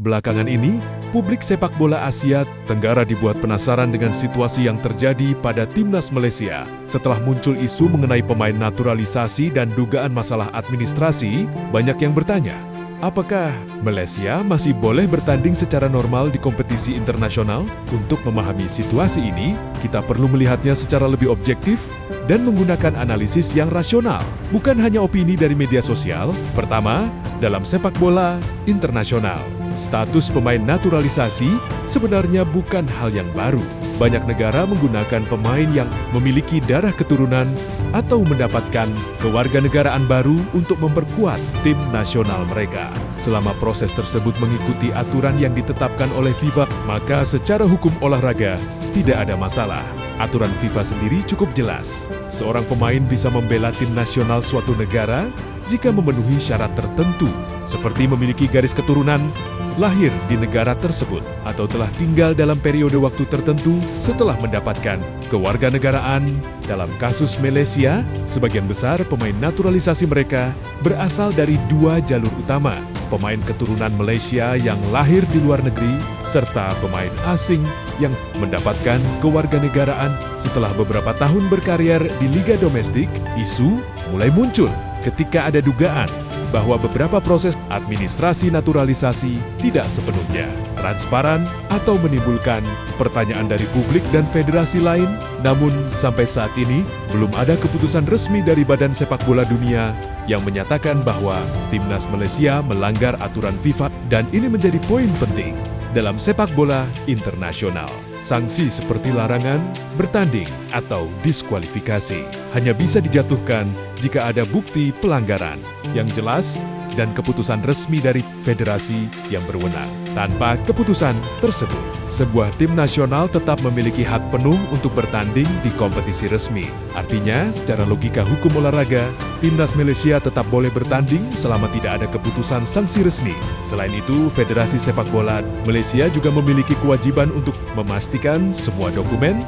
Belakangan ini, publik sepak bola Asia Tenggara dibuat penasaran dengan situasi yang terjadi pada timnas Malaysia. Setelah muncul isu mengenai pemain naturalisasi dan dugaan masalah administrasi, banyak yang bertanya, apakah Malaysia masih boleh bertanding secara normal di kompetisi internasional? Untuk memahami situasi ini, kita perlu melihatnya secara lebih objektif dan menggunakan analisis yang rasional, bukan hanya opini dari media sosial. Pertama, dalam sepak bola internasional, status pemain naturalisasi sebenarnya bukan hal yang baru. Banyak negara menggunakan pemain yang memiliki darah keturunan atau mendapatkan kewarganegaraan baru untuk memperkuat tim nasional mereka. Selama proses tersebut mengikuti aturan yang ditetapkan oleh FIFA, maka secara hukum olahraga tidak ada masalah. Aturan FIFA sendiri cukup jelas. Seorang pemain bisa membela tim nasional suatu negara jika memenuhi syarat tertentu, seperti memiliki garis keturunan, lahir di negara tersebut, atau telah tinggal dalam periode waktu tertentu setelah mendapatkan kewarganegaraan. Dalam kasus Malaysia, sebagian besar pemain naturalisasi mereka berasal dari dua jalur utama, pemain keturunan Malaysia yang lahir di luar negeri, serta pemain asing yang mendapatkan kewarganegaraan. Setelah beberapa tahun berkarir di liga domestik, isu mulai muncul ketika ada dugaan bahwa beberapa proses administrasi naturalisasi tidak sepenuhnya transparan atau menimbulkan pertanyaan dari publik dan federasi lain. Namun, sampai saat ini belum ada keputusan resmi dari Badan Sepak Bola Dunia yang menyatakan bahwa timnas Malaysia melanggar aturan FIFA, dan ini menjadi poin penting dalam sepak bola internasional. Sanksi seperti larangan bertanding atau diskualifikasi hanya bisa dijatuhkan jika ada bukti pelanggaran yang jelas dan keputusan resmi dari federasi yang berwenang. Tanpa keputusan tersebut, sebuah tim nasional tetap memiliki hak penuh untuk bertanding di kompetisi resmi. Artinya, secara logika hukum olahraga, timnas Malaysia tetap boleh bertanding selama tidak ada keputusan sanksi resmi. Selain itu, Federasi Sepak Bola Malaysia juga memiliki kewajiban untuk memastikan semua dokumen.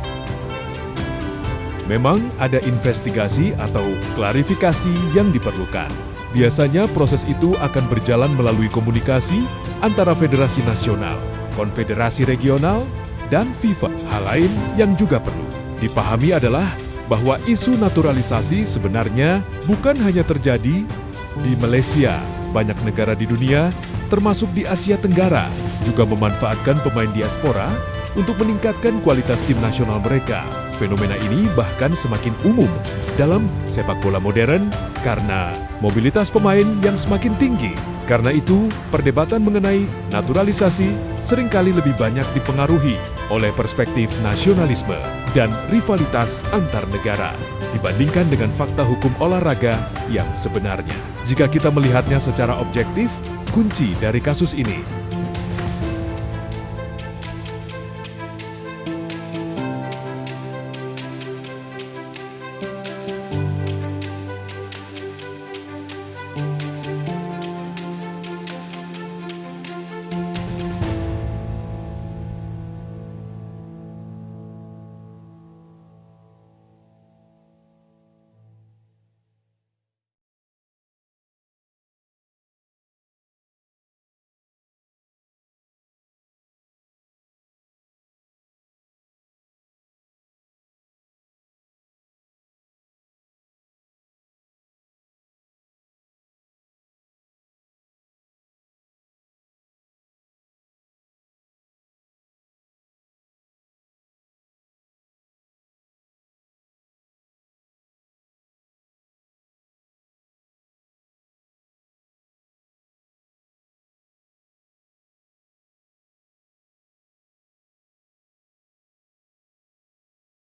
Memang ada investigasi atau klarifikasi yang diperlukan. Biasanya proses itu akan berjalan melalui komunikasi antara federasi nasional, konfederasi regional, dan FIFA. Hal lain yang juga perlu dipahami adalah bahwa isu naturalisasi sebenarnya bukan hanya terjadi di Malaysia. Banyak negara di dunia, termasuk di Asia Tenggara, juga memanfaatkan pemain diaspora untuk meningkatkan kualitas tim nasional mereka. Fenomena ini bahkan semakin umum dalam sepak bola modern karena mobilitas pemain yang semakin tinggi. Karena itu, perdebatan mengenai naturalisasi seringkali lebih banyak dipengaruhi oleh perspektif nasionalisme dan rivalitas antar negara dibandingkan dengan fakta hukum olahraga yang sebenarnya. Jika kita melihatnya secara objektif, kunci dari kasus ini